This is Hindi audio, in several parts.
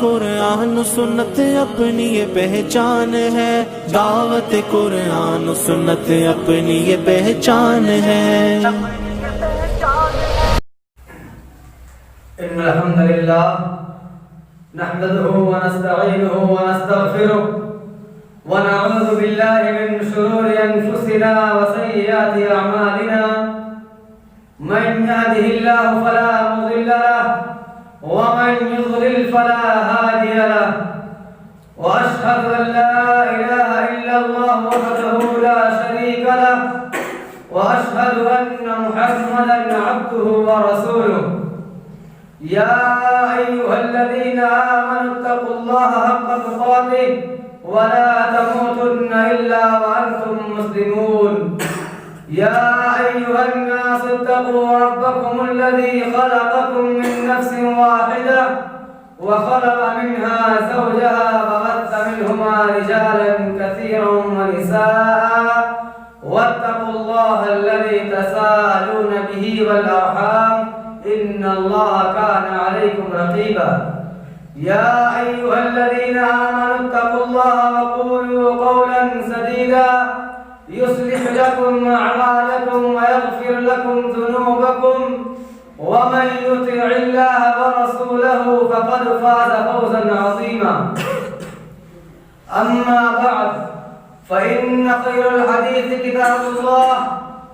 कुरान सुन्नत अपनी ये पहचान है, दावत कुरान सुन्नत अपनी ये पहचान है। इन्नल हम्दुलिल्लाह नहमदुहु व नस्तईनुहु व नस्तगफिरुह व नऊज़ु बिल्लाहि मिन शुरूरि अनफुसिना व सय्यिआति अअमालिना। मन यहदिहिल्लाहु फला मुज़िल्ल लहु व मन युज़लिल फला हादिय लहु। व अशहदु अन ला इलाहा इल्लल्लाह वहदहु ला शरीका लहु व अशहदु अन्ना मुहम्मदन अब्दुहु व रसूलुहु। या अय्युहल्लज़ीना आमनु इत्तक़ुल्लाहा हक़्क़ तुक़ातिह व ला तमूतुन्ना इल्ला व अंतुम मुस्लिमून। या अय्युहन नास इत्तक़ू रब्बकुमुल्लज़ी ख़लक़कुम मिन नफ्सिन वाहिदा व ख़लक़ मिन्हा ज़ौजहा वबस्स मिन्हुमा रिजालन कसीरन व निसाअ वत्तक़ुल्लाहा अल्लज़ी तसाअलूना बिही वल अर्हाम इन्नल्लाहा काना अलैकुम रक़ीबा। या अय्युहल्लज़ीना आमनु इत्तक़ुल्लाहा व क़ूलू क़ौलन सदीदा युस्लिह लकुम अअमालकुम व यग़फिर लकुम ज़ुनूबकुम व मन युतिइल्लाह व रसूलहु फ़क़द फ़ाज़ फ़ौज़न अज़ीमा। अम्मा बअद फ़इन्न ख़ैरल हदीस किताबुल्लाह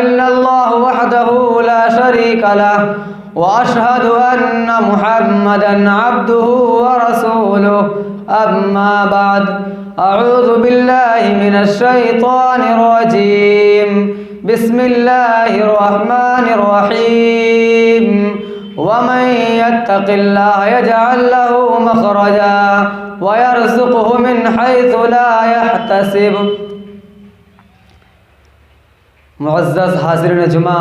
इल्लल्लाह वहदहू ला शरीका लह व अशहदु अन्ना मुहम्मदन अब्दुहू व रसूलुहु अम्मा बाद अऊज़ु बिल्लाहि मिनश शैतानिर रजीम बिस्मिल्लाहिर रहमानिर रहीम वमन यत्तक़िल्लाह यजअल लहू मख़रजा व यरज़ुक़हु मिन हैथु ला यहतसिब। मुअज़्ज़ज़ हाज़िरीन जुमा,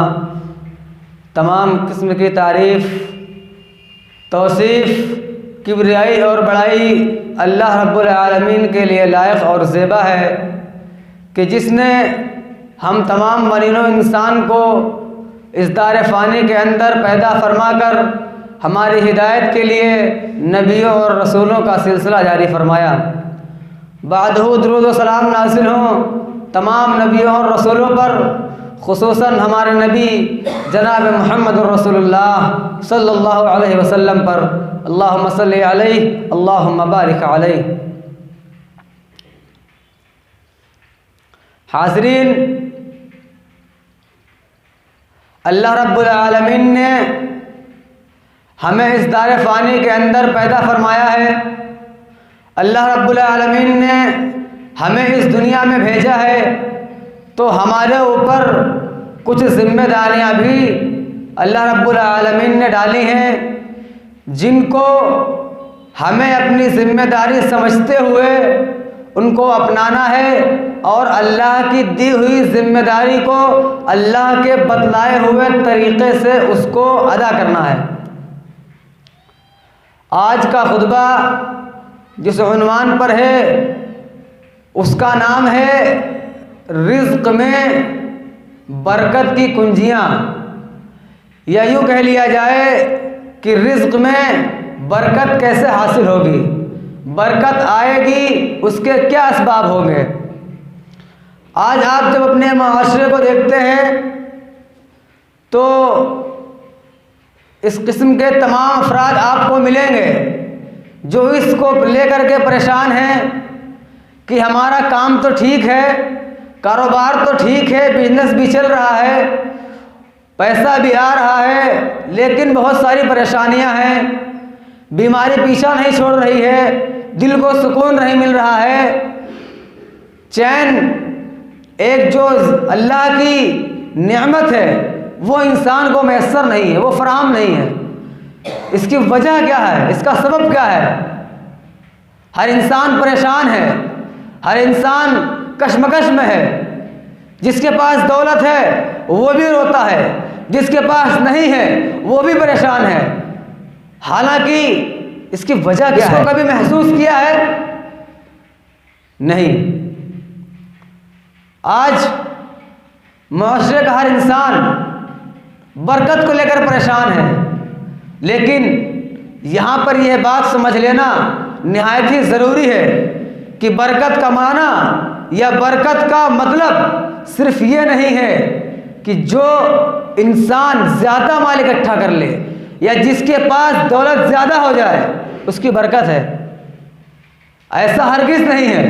तमाम किस्म की तारीफ़, तौसीफ़, किब्रियाई और बड़ाई अल्लाह रब्बुल आलमीन के लिए लायक और ज़ेबा है कि जिसने हम तमाम मरीनो इंसान को इस दार फ़ानी के अंदर पैदा फरमाकर हमारी हिदायत के लिए नबियों और रसूलों का सिलसिला जारी फरमाया। बादहू दुरूद व सलाम नाज़िल हों तमाम नबियों और रसूलों पर, खुसूसन हमारे नबी जनाब मुहम्मद रसूलुल्लाह सल्लल्लाहु अलैहि वसल्लम पर। अल्लाहुम्मा सल्ली अलैहि अल्लाहुम्मा बारिक अलैहि। हाज़रीन, अल्लाह रब्बुल आलमीन ने हमें इस दार फ़ानी के अंदर पैदा फरमाया है। अल्लाह रब्बुल आलमीन ने हमें इस दुनिया में भेजा है तो हमारे ऊपर कुछ ज़िम्मेदारियाँ भी अल्लाह रब्बुल आलमीन ने डाली हैं, जिनको हमें अपनी ज़िम्मेदारी समझते हुए उनको अपनाना है और अल्लाह की दी हुई ज़िम्मेदारी को अल्लाह के बतलाए हुए तरीक़े से उसको अदा करना है। आज का खुतबा जिस उन्वान पर है उसका नाम है रिज़्क़ में बरकत की कुंजियाँ, या यूँ कह लिया जाए कि रिज़्क़ में बरकत कैसे हासिल होगी, बरकत आएगी उसके क्या असबाब होंगे। आज आप जब अपने माशरे को देखते हैं तो इस किस्म के तमाम अफराद आपको मिलेंगे जो इसको लेकर के परेशान हैं कि हमारा काम तो ठीक है, कारोबार तो ठीक है, बिजनेस भी चल रहा है, पैसा भी आ रहा है, लेकिन बहुत सारी परेशानियां हैं, बीमारी पीछा नहीं छोड़ रही है, दिल को सुकून नहीं मिल रहा है, चैन एक जो अल्लाह की नेमत है वो इंसान को मैसर नहीं है, वो फराहम नहीं है। इसकी वजह क्या है, इसका सबब क्या है? हर इंसान परेशान है, हर इंसान कश्मकश में है। जिसके पास दौलत है वो भी रोता है, जिसके पास नहीं है वो भी परेशान है। हालांकि इसकी वजह क्या है? कभी महसूस किया है? नहीं। आज मुआशरे का हर इंसान बरकत को लेकर परेशान है, लेकिन यहाँ पर यह बात समझ लेना निहायत ही ज़रूरी है कि बरकत का माना या बरकत का मतलब सिर्फ ये नहीं है कि जो इंसान ज़्यादा माल इकट्ठा कर ले या जिसके पास दौलत ज़्यादा हो जाए उसकी बरकत है। ऐसा हरगिज़ नहीं है।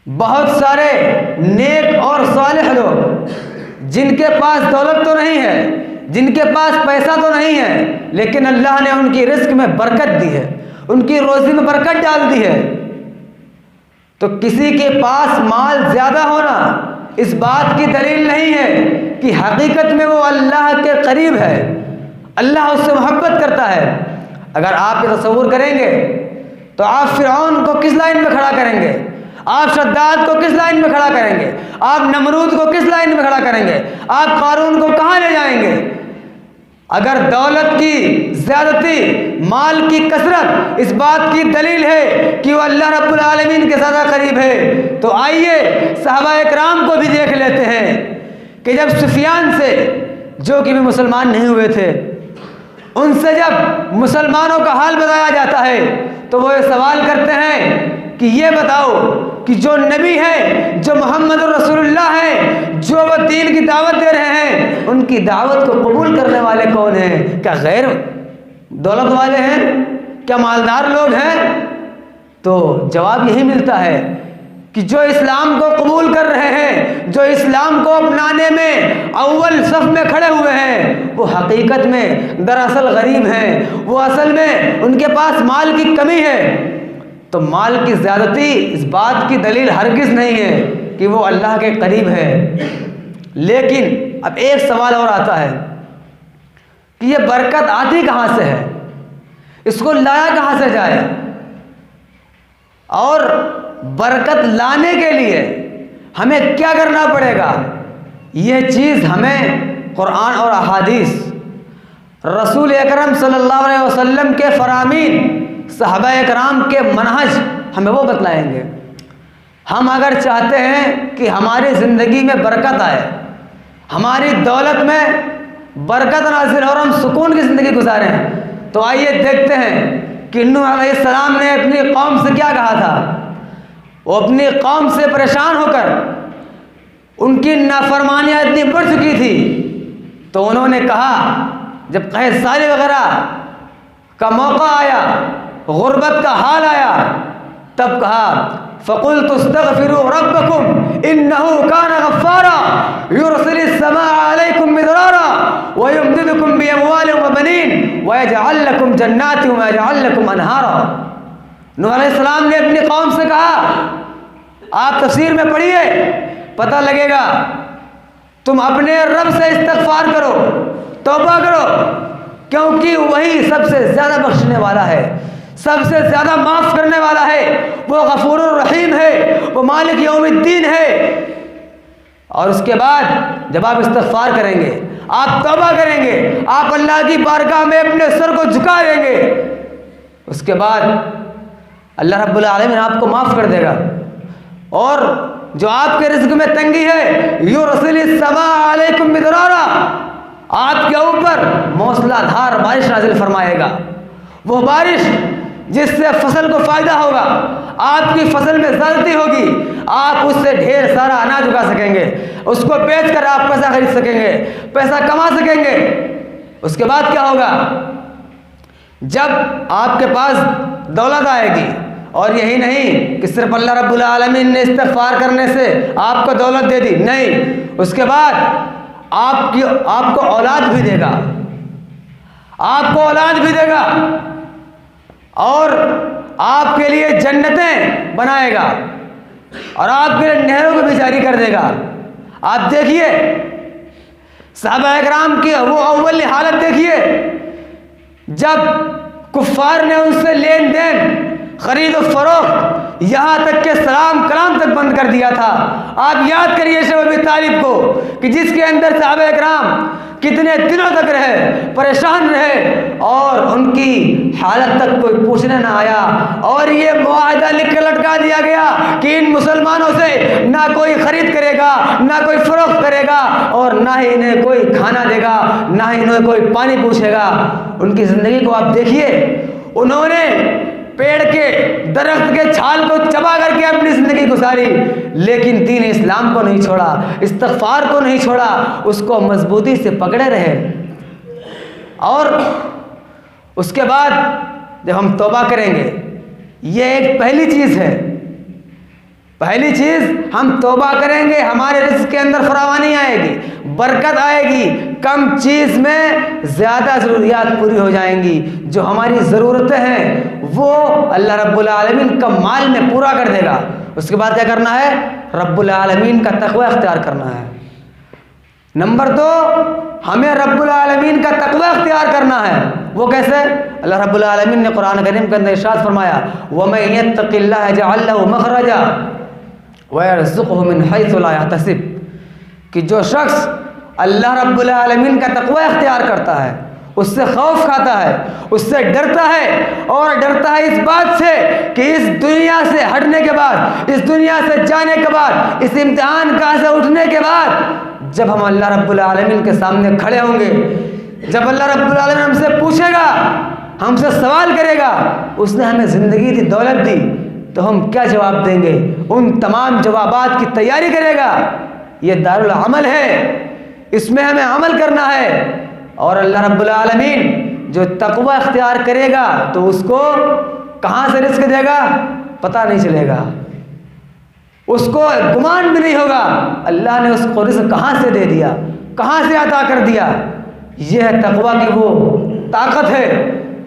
बहुत सारे नेक और सालिह लोग जिनके पास दौलत तो नहीं है, जिनके पास पैसा तो नहीं है, लेकिन अल्लाह ने उनकी रिज़्क़ में बरकत दी है, उनकी रोज़ी में बरकत डाल दी है। तो किसी के पास माल ज़्यादा होना इस बात की दलील नहीं है कि हकीकत में वो अल्लाह के करीब है, अल्लाह उससे मोहब्बत करता है। अगर आप ये तसव्वुर करेंगे तो आप फ़िरऔन को किस लाइन में खड़ा करेंगे, आप शद्दाद को किस लाइन में खड़ा करेंगे, आप नमरूद को किस लाइन में खड़ा करेंगे, आप कारून को कहाँ ले जाएंगे? अगर दौलत की ज़्यादती, माल की कसरत इस बात की दलील है कि वो अल्लाह रब्बुल आलमीन के ज़्यादा करीब है, तो आइए सहाबा इकराम को भी देख लेते हैं कि जब सुफियान से, जो कि भी मुसलमान नहीं हुए थे, उनसे जब मुसलमानों का हाल बताया जाता है तो वो ये सवाल करते हैं कि ये बताओ कि जो नबी है, जो मोहम्मद रसूलुल्लाह है, जो वो दीन की दावत दे रहे हैं, उनकी दावत को कबूल करने वाले कौन हैं? क्या गैर दौलत वाले हैं? क्या मालदार लोग हैं? तो जवाब यही मिलता है कि जो इस्लाम को कबूल कर रहे हैं, जो इस्लाम को अपनाने में अव्वल सफ में खड़े हुए हैं, वो हकीकत में दरअसल गरीब हैं। वो असल में उनके पास माल की कमी है। तो माल की ज़्यादती इस बात की दलील हरगिज़ नहीं है कि वो अल्लाह के करीब है। लेकिन अब एक सवाल और आता है कि ये बरकत आती कहाँ से है, इसको लाया कहाँ से जाए, और बरकत लाने के लिए हमें क्या करना पड़ेगा। ये चीज़ हमें कुरान और अहादीस, रसूल अकरम सल्लल्लाहु अलैहि वसल्लम के फरामीन, सहाबा इकराम के मनहज हमें वो बतलाएंगे। हम अगर चाहते हैं कि हमारी ज़िंदगी में बरकत आए, हमारी दौलत में बरकत नाज़िल और हम सुकून की ज़िंदगी गुजारें, तो आइए देखते हैं कि नूह अलैहिस्सलाम ने अपनी कौम से क्या कहा था। वो अपनी कौम से परेशान होकर, उनकी नाफरमानियाँ इतनी बढ़ चुकी थी, तो उन्होंने कहा, जब कहसारी वगैरह का मौका आया, गुर्बत का हाल आया, तब कहा फ़क़ुल्तु इस्तग़फ़िरू रब्बकुम इन्नहु कान गफ़्फ़ारा युरसिलिस समाअ अलैकुम मिदरारा व युमदिदकुम बिअमवालिन व बनीन व यजअल लकुम जन्नातिन व यजअल लकुम अनहारा। नूह अलैहिस्सलाम ने अपनी कौम से कहा, आप तफसीर में पढ़िए, पता लगेगा। तुम अपने रब से इस्तग़फ़ार करो, तौबा करो, क्योंकि वही सबसे ज़्यादा बख्शने वाला है, सबसे ज़्यादा माफ़ करने वाला है। वो गफूरुर रहीम है, वो मालिक यौमिद्दीन है। और उसके बाद जब आप इस्तग़फ़ार करेंगे, आप तौबा करेंगे, आप अल्लाह की बारगाह में अपने सर को झुका देंगे, उसके बाद अल्लाह रब्बुल आलमीन आपको माफ़ कर देगा। और जो आपके रिज़्क़ में तंगी है, युरसिलिस समाअ अलैकुम मिदरारा, आपके ऊपर मूसलाधार बारिश नाज़िल फरमाएगा। वो बारिश जिससे फसल को फ़ायदा होगा, आपकी फसल में ज़्यादती होगी, आप उससे ढेर सारा अनाज उगा सकेंगे, उसको बेचकर आप पैसा खरीद सकेंगे, पैसा कमा सकेंगे। उसके बाद क्या होगा, जब आपके पास दौलत आएगी, और यही नहीं कि सिर्फ अल्लाह रब्बुल आलमीन ने इस्तग़फ़ार करने से आपको दौलत दे दी, नहीं, उसके बाद आपको औलाद भी देगा, आपको औलाद भी देगा, और आपके लिए जन्नतें बनाएगा, और आपके लिए नहरों को भी जारी कर देगा। आप देखिए सहाबा इकराम की वो अव्वल हालत देखिए, जब कुफ़ार ने उनसे लेन देन, खरीद और फरोख्त, यहाँ तक के सलाम कलाम तक बंद कर दिया था। आप याद करिए शैब अबी तालिब को, कि जिसके अंदर सहाबा इकराम कितने दिनों तक रहे, परेशान रहे, और उनकी हालत तक कोई पूछने ना आया, और ये मुआहदा लिख कर लटका दिया गया कि इन मुसलमानों से ना कोई खरीद करेगा, ना कोई फरोख्त करेगा, और ना ही इन्हें कोई खाना देगा, ना ही इन्हें कोई पानी पूछेगा। उनकी ज़िंदगी को आप देखिए, उन्होंने पेड़ के दरख्त के छाल को चबा करके अपनी ज़िंदगी गुजारी, लेकिन दीन इस्लाम को नहीं छोड़ा, इस्तग़फ़ार को नहीं छोड़ा, उसको मजबूती से पकड़े रहे। और उसके बाद जब हम तौबा करेंगे, ये एक पहली चीज़ है, पहली चीज़ हम तौबा करेंगे, हमारे रिज़्क़ के अंदर फरावानी आएगी, बरकत आएगी, कम चीज़ में ज़्यादा ज़रूरियात पूरी हो जाएंगी। जो हमारी ज़रूरतें हैं वो अल्लाह रब्बुल आलमीन का माल में पूरा कर देगा। उसके बाद क्या करना है, रब्बुल आलमीन का तक़वा इख्तियार करना है। नंबर 2, हमें रब्बुल आलमीन का तक़वा इख्तियार करना है। वो कैसे? अल्लाह रब्बुल आलमीन ने कुरान करीम के अंदर इरशाद फरमाया, वमन यत्तक़िल्लाह यजअल लहू मख़रजा व यरज़ुक़हु मिन हैसु ला यहतसिब, कि जो शख्स अल्लाह रब्बुल आलमीन का तक़वा इख्तियार करता है, उससे खौफ खाता है, उससे डरता है, और डरता है इस बात से कि इस दुनिया से हटने के बाद, इस दुनिया से जाने के बाद, इस इम्तिहान का से उठने के बाद, जब हम अल्लाह रब्बुल आलमीन के सामने खड़े होंगे, जब अल्लाह रब्बुल आलमीन हमसे पूछेगा, हमसे सवाल करेगा, उसने हमें ज़िंदगी दी, दौलत दी, तो हम क्या जवाब देंगे? उन तमाम जवाबात की तैयारी करेगा। ये दारुल अमल है, इसमें हमें अमल करना है। और अल्लाह रब्बुल आलमीन जो तक़वा इख्तियार करेगा तो उसको कहाँ से रिज़्क़ देगा पता नहीं चलेगा, उसको गुमान भी नहीं होगा अल्लाह ने उसको रिज़्क़ कहाँ से दे दिया, कहाँ से अता कर दिया। यह है तक़वा की वो ताकत है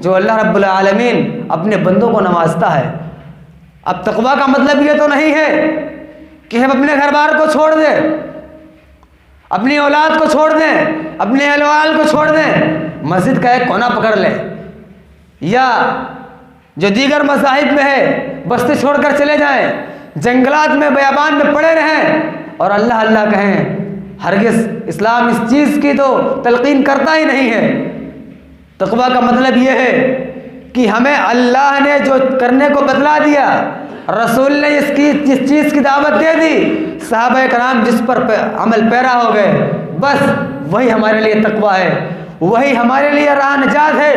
जो अल्लाह रब्बुल आलमीन अपने बंदों को नवाजता है। अब तक़वा का मतलब ये तो नहीं है कि हम अपने घर बार को छोड़ दें, अपनी औलाद को छोड़ दें, अपने अहलवाल को छोड़ दें, मस्जिद का एक कोना पकड़ लें, या जो दीगर मज़ाहिब में है बस्ती छोड़कर चले जाएं, जंगलात में बयाबान में पड़े रहें और अल्लाह अल्लाह कहें। हरगिज़ इस्लाम इस चीज़ की तो तलकीन करता ही नहीं है। तक़वा का मतलब ये है कि हमें अल्लाह ने जो करने को बतला दिया, रसूल ने जिस चीज़ की दावत दे दी, सहाबा कराम जिस पर अमल पैरा हो गए, बस वही हमारे लिए तक़वा है, वही हमारे लिए राह निजात है।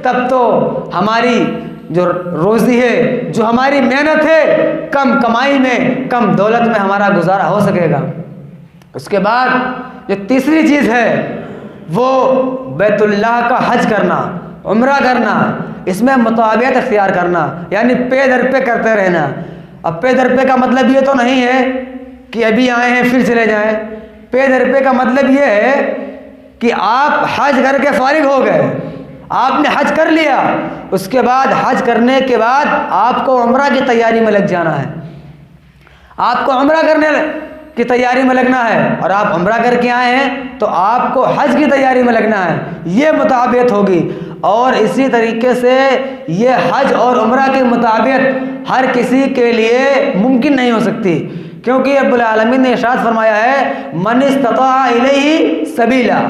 तब तो हमारी जो रोज़ी है, जो हमारी मेहनत है, कम कमाई में, कम दौलत में हमारा गुजारा हो सकेगा। उसके बाद जो तीसरी चीज़ है वो बैतुल्लाह का हज करना, उम्रा करना, इसमें मुताबियत अख्तियार करना, यानी पे दर पे करते रहना। अब पे दर पे का मतलब ये तो नहीं है कि अभी आए हैं फिर चले जाएं। पे दर पे का मतलब ये है कि आप हज करके फारिग हो गए, आपने हज कर लिया, उसके बाद हज करने के बाद आपको उम्रा की तैयारी में लग जाना है, आपको उम्रा करने की तैयारी में लगना है, और आप उम्रा करके आए हैं तो आपको हज की तैयारी में लगना है। ये मुताबियत होगी। और इसी तरीके से ये हज और उम्रा की मुताबियत हर किसी के लिए मुमकिन नहीं हो सकती, क्योंकि रब्बुल आलमीन ने इरशाद फरमाया है मन इस्तता इलैहि सबीला,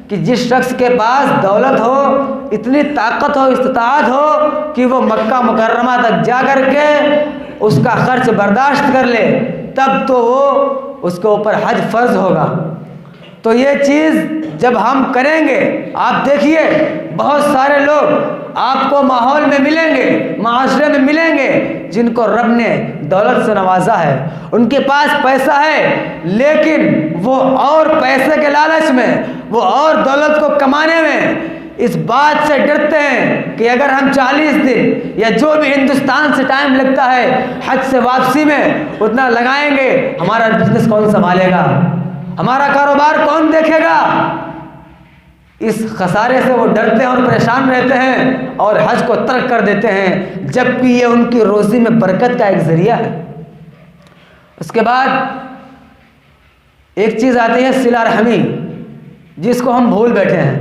कि जिस शख्स के पास दौलत हो, इतनी ताकत हो, इस्तिताअत हो कि वो मक्का मुकर्रमा तक जा कर के उसका खर्च बर्दाश्त कर ले, तब तो वो उसके ऊपर हज फ़र्ज होगा। तो ये चीज़ जब हम करेंगे, आप देखिए बहुत सारे लोग आपको माहौल में मिलेंगे, माशरे में मिलेंगे, जिनको रब ने दौलत से नवाजा है, उनके पास पैसा है, लेकिन वो और पैसे के लालच में, वो और दौलत को कमाने में इस बात से डरते हैं कि अगर हम 40 दिन या जो भी हिंदुस्तान से टाइम लगता है हज से वापसी में उतना लगाएंगे, हमारा बिजनेस कौन संभालेगा, हमारा कारोबार कौन देखेगा। इस खसारे से वो डरते हैं और परेशान रहते हैं और हज को तर्क कर देते हैं, जबकि ये उनकी रोज़ी में बरकत का एक ज़रिया है। उसके बाद एक चीज़ आती है सिला रहमी, जिसको हम भूल बैठे हैं,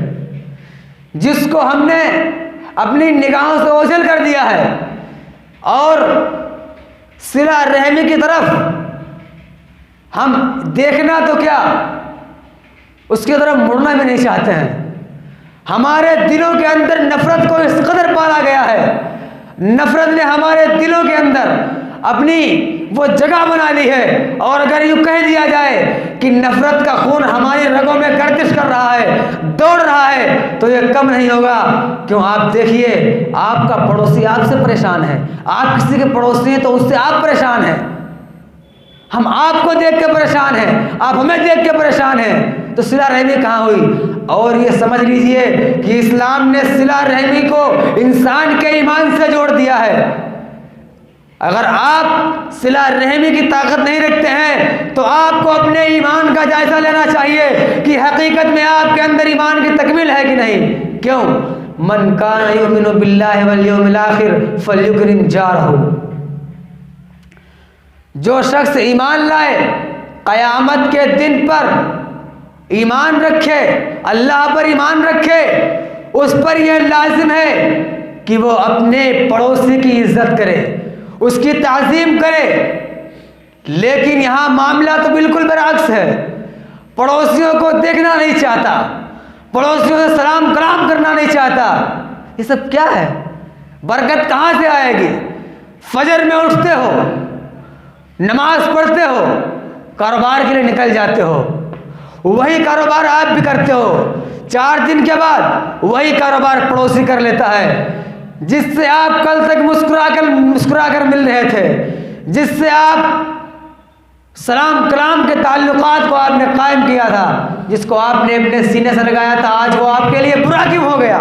जिसको हमने अपनी निगाहों से ओझल कर दिया है, और सिला रहमी की तरफ हम देखना तो क्या, उसकी तरफ मुड़ना भी नहीं चाहते हैं। हमारे दिलों के अंदर नफरत को इस कदर पाला गया है, नफरत ने हमारे दिलों के अंदर अपनी वो जगह बना ली है। और अगर यूँ कह दिया जाए कि नफरत का खून हमारी रगों में गर्दिश कर रहा है, दौड़ रहा है, तो ये कम नहीं होगा। क्यों, आप देखिए, आपका पड़ोसी आपसे परेशान है, आप किसी के पड़ोसी हैं तो उससे आप परेशान हैं, हम आपको देख के परेशान हैं, आप हमें देख के परेशान हैं, तो सिला रहमी कहाँ हुई। और ये समझ लीजिए कि इस्लाम ने सिला रहमी को इंसान के ईमान से जोड़ दिया है। अगर आप सिला रहमी की ताकत नहीं रखते हैं तो आपको अपने ईमान का जायजा लेना चाहिए कि हकीकत में आपके अंदर ईमान की तकमील है कि नहीं। क्यों, मन काना युमिनु बिल्लाहि वल यौमिल आखिर फल्युकरिम जारहु, जो शख्स ईमान लाए, क़यामत के दिन पर ईमान रखे, अल्लाह पर ईमान रखे, उस पर यह लाजिम है कि वो अपने पड़ोसी की इज्जत करे, उसकी ताज़ीम करे। लेकिन यहाँ मामला तो बिल्कुल बरअक्स है, पड़ोसियों को देखना नहीं चाहता, पड़ोसियों से सलाम कलाम करना नहीं चाहता। ये सब क्या है, बरकत कहाँ से आएगी। फजर में उठते हो, नमाज पढ़ते हो, कारोबार के लिए निकल जाते हो, वही कारोबार आप भी करते हो, 4 दिन के बाद वही कारोबार पड़ोसी कर लेता है, जिससे आप कल तक मुस्कुरा कर मिल रहे थे, जिससे आप सलाम कलाम के ताल्लुकात को आपने कायम किया था, जिसको आपने अपने सीने से लगाया था, आज वो आपके लिए बुरा क्यों हो गया,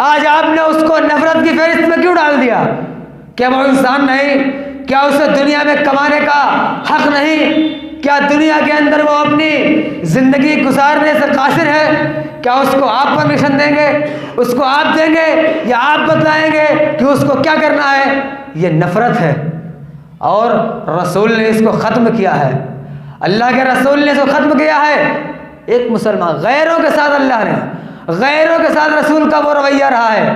आज आपने उसको नफरत की फहरिस्त में क्यों डाल दिया। क्या वो इंसान नहीं क्या उसे दुनिया में कमाने का हक नहीं? क्या दुनिया के अंदर वो अपनी ज़िंदगी गुजारने से कासिर है? क्या उसको आप परमिशन देंगे, उसको आप देंगे या आप बतलाएंगे कि उसको क्या करना है? ये नफ़रत है और रसूल ने इसको ख़त्म किया है। अल्लाह के रसूल ने इसको ख़त्म किया है। एक मुसलमान गैरों के साथ, अल्लाह ने गैरों के साथ रसूल का वो रवैया रहा है।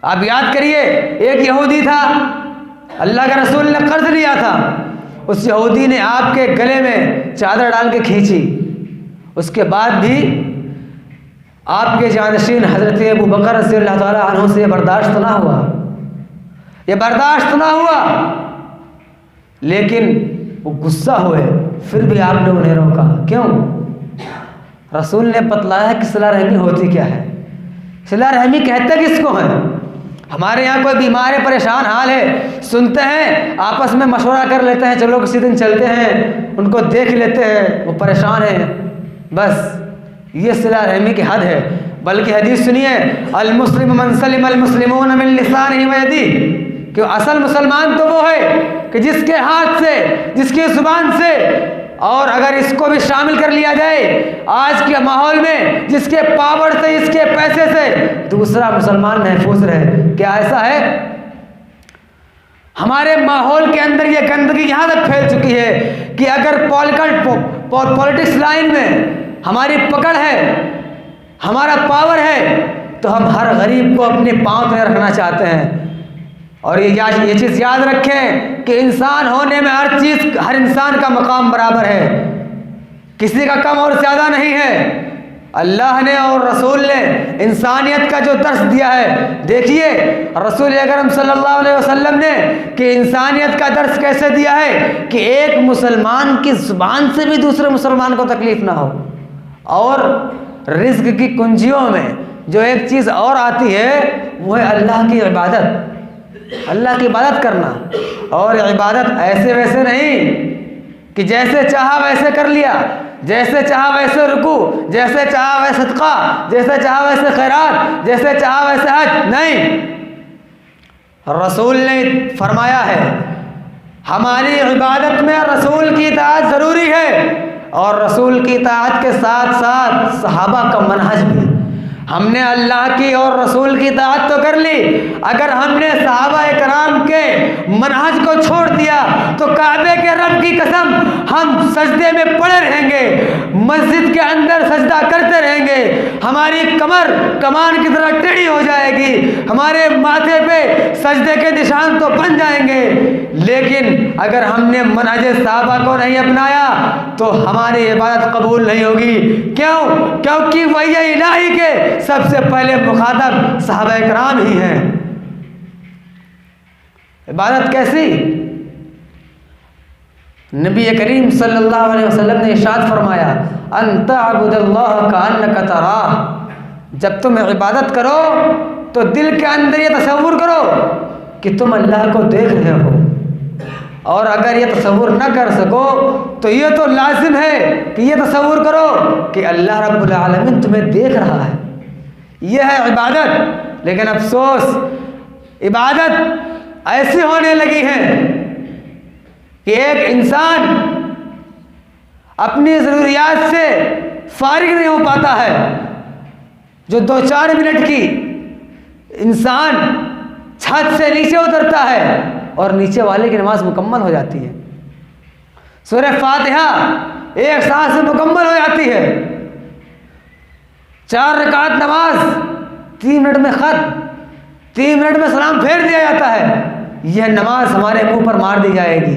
आप याद करिए, एक यहूदी था, अल्लाह के रसूल ने कर्ज लिया था, उस यहूदी ने आपके गले में चादर डाल के खींची, उसके बाद भी आपके जानशीन हज़रत अबू बकर रज़ियल्लाहु ताला अन्हु से बर्दाश्त ना हुआ, ये बर्दाश्त ना हुआ, लेकिन वो गुस्सा हुए, फिर भी आपने उन्हें रोका। क्यों? रसूल ने बतलाया कि सिला रहमी होती क्या है। सिला रहमी कहते किसको हैं? हमारे यहाँ कोई बीमार है, परेशान हाल है, सुनते हैं, आपस में मशवरा कर लेते हैं, चलो किसी दिन चलते हैं, उनको देख लेते हैं, वो परेशान है, बस ये सिला रहमी की हद है। बल्कि हदीस सुनिए, अल मुस्लिम मन सलिम अल मुस्लिमून मिन लिसानिही व यदिही, कि असल मुसलमान तो वो है कि जिसके हाथ से, जिसकी जुबान से, और अगर इसको भी शामिल कर लिया जाए आज के माहौल में, जिसके पावर से, इसके पैसे से दूसरा मुसलमान महफूज रहे। क्या ऐसा है? हमारे माहौल के अंदर ये गंदगी यहाँ तक फैल चुकी है कि अगर पॉलिटिक्स लाइन में हमारी पकड़ है, हमारा पावर है, तो हम हर गरीब को अपने पांव में रखना चाहते हैं। और ये चीज़ याद रखें कि इंसान होने में हर इंसान का मकाम बराबर है, किसी का कम और ज़्यादा नहीं है। अल्लाह ने और रसूल ने इंसानियत का जो दर्स दिया है, देखिए रसूल अकरम सल्लल्लाहु अलैहि वसल्लम ने कि इंसानियत का दर्स कैसे दिया है कि एक मुसलमान की ज़ुबान से भी दूसरे मुसलमान को तकलीफ़ ना हो। और रिज़्क़ की कुंजियों में जो एक चीज़ और आती है वो है अल्लाह की इबादत, अल्लाह की इबादत करना। और इबादत ऐसे वैसे नहीं कि जैसे चाहा वैसे कर लिया, जैसे चाहा वैसे रुकू, जैसे चाहा वैसे सदका, जैसे चाहा वैसे खैरात, जैसे चाहा वैसे हज, नहीं। रसूल ने फरमाया है हमारी इबादत में रसूल की इताअत ज़रूरी है, और रसूल की इताअत के साथ साथ सहाबा का मनहज भी। हमने अल्लाह की और रसूल की इताअत तो कर ली, अगर हमने सहाबा कराम के मनहज को छोड़ दिया तो काबे के रब की कसम हम सजदे में पड़े रहेंगे, मस्जिद के अंदर सजदा करते रहेंगे, हमारी कमर कमान की तरह टेढ़ी हो जाएगी, हमारे माथे पे सजदे के निशान तो बन जाएंगे। लेकिन अगर हमने मनहज सहाबा को नहीं अपनाया तो हमारी इबादत कबूल नहीं होगी। क्यों? क्योंकि वही इलाही के सबसे पहले मुखातब सहाबा कराम ही हैं। इबादत कैसी? नबी करीम सल्लल्लाहु अलैहि वसल्लम ने इरशाद फरमाया अन तअबुदल्लाह कअन्नका तराह, जब तुम इबादत करो तो दिल के अंदर ये तसव्वुर करो कि तुम अल्लाह को देख रहे हो, और अगर ये तसव्वुर न कर सको तो ये तो लाजिम है कि ये तसव्वुर करो कि अल्लाह रब्बुल आलमीन तुम्हें देख रहा है। यह है इबादत। लेकिन अफसोस इबादत ऐसी होने लगी है कि एक इंसान अपनी ज़रूरियात से फारिग नहीं हो पाता है। जो 2-4 मिनट की इंसान छत से नीचे उतरता है और नीचे वाले की नमाज मुकम्मल हो जाती है, सूरह फातिहा एक सांस में मुकम्मल हो जाती है, 4 रकात नमाज 3 मिनट में ख़त्म, 3 मिनट में सलाम फेर दिया जाता है। यह नमाज हमारे मुंह पर मार दी जाएगी।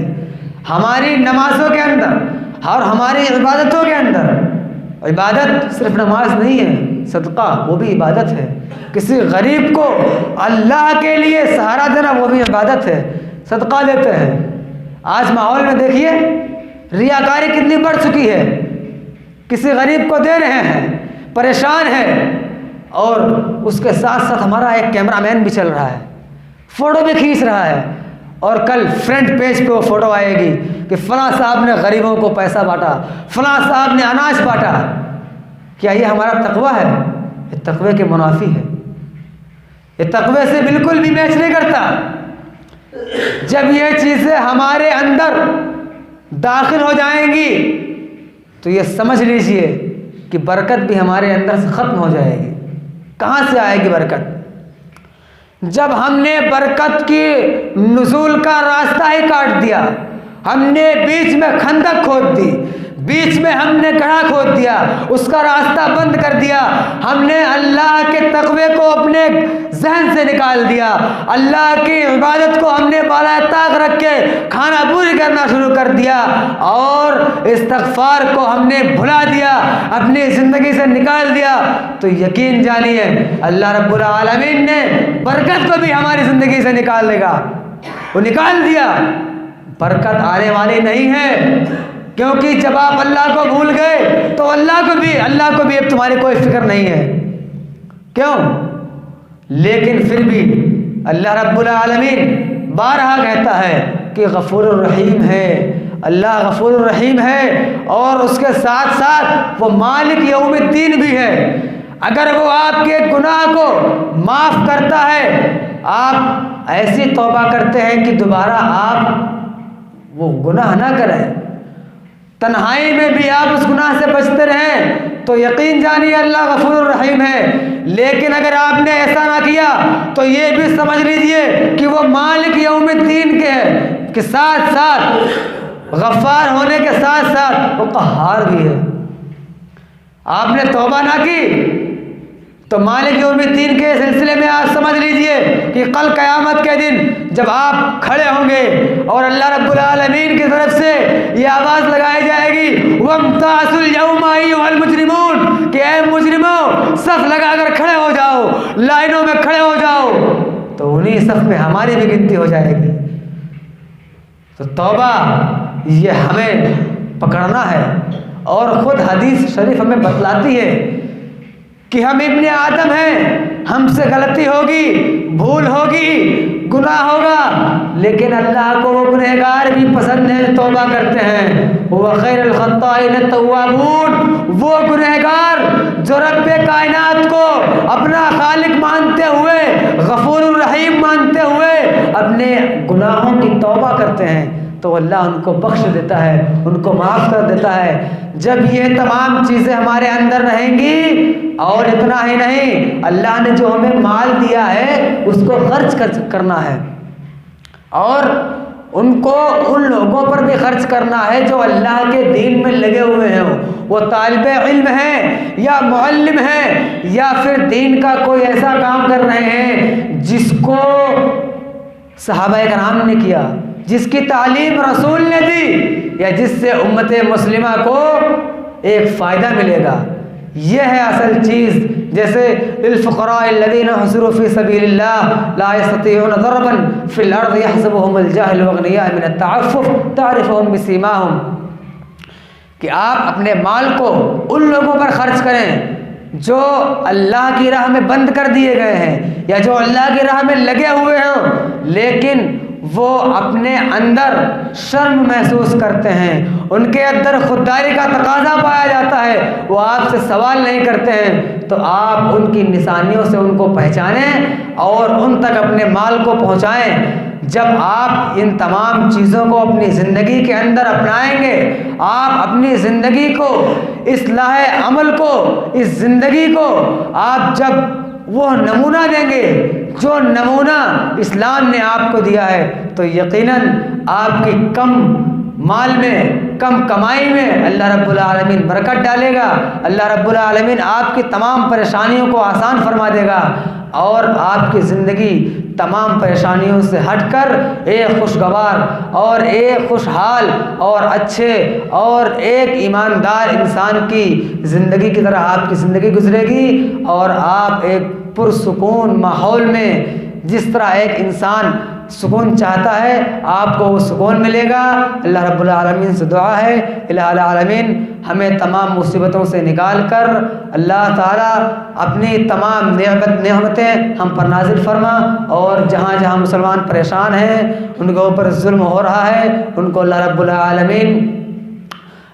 हमारी नमाजों के अंदर और हमारी इबादतों के अंदर, इबादत सिर्फ नमाज नहीं है, सदका वो भी इबादत है। किसी गरीब को अल्लाह के लिए सहारा देना वो भी इबादत है, सदका देते हैं। आज माहौल में देखिए रियाकारी कितनी बढ़ चुकी है। किसी गरीब को दे रहे हैं, परेशान है, और उसके साथ साथ हमारा एक कैमरामैन भी चल रहा है, फ़ोटो भी खींच रहा है, और कल फ्रंट पेज पे वो फ़ोटो आएगी कि फ़लाँ साहब ने गरीबों को पैसा बांटा, फ़लाँ साहब ने अनाज बांटा। क्या ये हमारा तकवा है? ये तकवे के मुनाफी है, ये तकवे से बिल्कुल भी मैच नहीं करता। जब ये चीज़ें हमारे अंदर दाखिल हो जाएंगी तो ये समझ लीजिए कि बरकत भी हमारे अंदर से ख़त्म हो जाएगी। कहाँ से आएगी बरकत? जब हमने बरकत की नुज़ूल का रास्ता ही काट दिया, हमने बीच में खंदक खोद दी, बीच में हमने गड्ढा खोद दिया, उसका रास्ता बंद कर दिया, हमने अल्लाह के तक़वे को अपने जहन से निकाल दिया, अल्लाह की इबादत को हमने बाला ताक रख के खाना पूरी करना शुरू कर दिया और इस्तग़फ़ार को हमने भुला दिया, अपनी ज़िंदगी से निकाल दिया, तो यकीन जानिए अल्लाह रब्बुल आलमीन ने बरकत को भी हमारी ज़िंदगी से निकाल देगा। वो निकाल दिया, बरकत आने वाली नहीं है, क्योंकि जब आप अल्लाह को भूल गए तो अल्लाह को भी अब तुम्हारी कोई फिक्र नहीं है। क्यों? लेकिन फिर भी अल्लाह रब्बुल आलमीन बारहा कहता है कि गफूरुर रहीम है, अल्लाह गफूरुर रहीम है और उसके साथ साथ वो मालिक यौमिद्दीन भी है। अगर वो आपके गुनाह को माफ़ करता है, आप ऐसी तौबा करते हैं कि दोबारा आप वो गुनाह ना करें, तन्हाई में भी आप उस गुनाह से बचते रहें, तो यकीन जानिए अल्लाह गफूरुर रहीम है। लेकिन अगर आपने ऐसा ना किया तो ये भी समझ लीजिए कि वो मालिक यौमिद्दीन के है, कि साथ साथ गफ़ार होने के साथ साथ वो क़हार भी है। आपने तौबा ना की तो मालिक यौमिद्दीन के सिलसिले में आप समझ लीजिए कि कल क़यामत के दिन जब आप खड़े होंगे और अल्लाह रब्बुल आलमीन की तरफ से ये आवाज़ लगाई जाएगी, वम्ताज़ुल यौमा अय्युहल मुजरिमून, कि ऐ मुजरिमों सफ़ लगाकर खड़े हो जाओ, लाइनों में खड़े हो जाओ, तो उन्हीं सफ़ में हमारी भी गिनती हो जाएगी। तो तौबा ये हमें पकड़ना है और ख़ुद हदीस शरीफ हमें बतलाती है कि हम इब्ने आदम हैं, हमसे गलती होगी, भूल होगी, गुनाह होगा, लेकिन अल्लाह को वो गुनहगार भी पसंद है, तौबा करते हैं। वो खैरुल ख़त्ताईन तव्वाबून, वो गुनहगार जो रब्बे कायनात को अपना खालिक मानते हुए, गफूरुर रहीम मानते हुए अपने गुनाहों की तौबा करते हैं, तो अल्लाह उनको बख्श देता है, उनको माफ़ कर देता है। जब ये तमाम चीज़ें हमारे अंदर रहेंगी, और इतना ही नहीं, अल्लाह ने जो हमें माल दिया है उसको खर्च करना है, और उनको उन लोगों पर भी खर्च करना है जो अल्लाह के दीन में लगे हुए हैं, वो तालिबे इल्म हैं या मुअल्लिम हैं या फिर दीन का कोई ऐसा काम कर रहे हैं जिसको सहाबा कराम ने किया, जिसकी तालीम रसूल ने दी, या जिससे उम्मत मुस्लिमा को एक फ़ायदा मिलेगा। यह है असल चीज़। जैसे लिलफ़ुक़राइल्लज़ीना हुसिरू फ़ी सबीलिल्लाह ला यस्ततीऊना ज़रबन फ़िल अर्ज़ यहसबुहुमुल जाहिलु अग़निय्या मिनत तअफ़्फ़ुफ़ तारिफ़ुहुम बिसीमाहुम, कि आप अपने माल को उन लोगों पर खर्च करें जो अल्लाह की राह में बंद कर दिए गए हैं या जो अल्लाह की राह में लगे हुए हों, लेकिन वो अपने अंदर शर्म महसूस करते हैं, उनके अंदर खुददारी का तकाजा पाया जाता है, वो आपसे सवाल नहीं करते हैं, तो आप उनकी निशानियों से उनको पहचानें और उन तक अपने माल को पहुँचाएँ। जब आप इन तमाम चीज़ों को अपनी ज़िंदगी के अंदर अपनाएंगे, आप अपनी ज़िंदगी को, इस्लाह अमल को, इस ज़िंदगी को आप जब वो नमूना देंगे जो नमूना इस्लाम ने आपको दिया है, तो यकीनन आपकी कम माल में, कम कमाई में अल्लाह रब्बुल आलमीन बरकत डालेगा। अल्लाह रब्बुल आलमीन आपकी तमाम परेशानियों को आसान फरमा देगा और आपकी ज़िंदगी तमाम परेशानियों से हटकर एक खुशगवार और एक खुशहाल और अच्छे और एक ईमानदार इंसान की ज़िंदगी की तरह आपकी ज़िंदगी गुजरेगी, और आप एक पुरसुकून माहौल में, जिस तरह एक इंसान सुकून चाहता है, आपको वो सुकून मिलेगा। अल्लाह रब्बुल आलमीन से दुआ है, इलाहुल आलमीन हमें तमाम मुसीबतों से निकाल कर अल्लाह ताला अपनी तमाम नेमतें हम पर नाजिल फरमा, और जहाँ जहाँ मुसलमान परेशान हैं, उनके ऊपर जुल्म हो रहा है, उनको अल्लाह रब्बुल आलमीन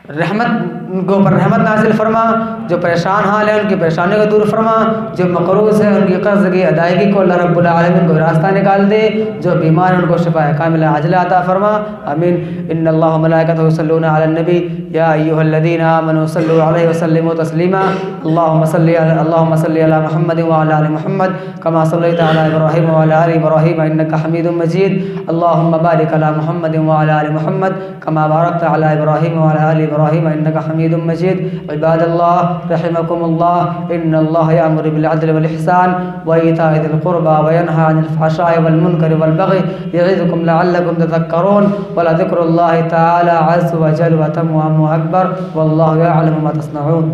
रहमत उनको ऊपर रहमत नाजिल फरमा, जो परेशान हाल है उनकी परेशानी को दूर फरमा, जो मकरूज़ है उनकी कर्ज़ की अदायगी को अल्लाह रब्बुल आलमीन को रास्ता निकाल दे, जो बीमार है उनको शिफा कामिला आजिला अता फरमा। आमीन। इन्नल्लाह व मलाइकतहु युसल्लूना अलन नबी या अय्युहल्लज़ीना आमनू सल्लु अलैहि व सल्लिमू तस्लीमा। अल्लाहुम्मा सल्लि अला मुहम्मद व अला आलि मुहम्मद कमा सल्लैता अला इब्राहीम व अला आलि इब्राहीम इन्नका हमीदुम मजीद। अल्लाहुम्मा बारिक अला मुहम्मद व अला आलि मुहम्मद कमा बारकता अला इब्राहीम व अला आलि इब्राहीम इन्नका हमीदुम मजीद। इबादल्लाह रहिमकुमुल्लाह, इन्नल्लाह यअमुरु बिल अदलि वल इहसान व ईताइ ज़िल कुर्बा व यनहा अनिल फ़हशाइ वल मुनकरि वल बग़ि यዒज़ुकुम लअल्लकुम तज़क्करून व लज़िक्रुल्लाहि तआला अज़्ज़ व जल्ल व अतम्मु अकबर वल्लाहु यअलमु मा तस्नऊन।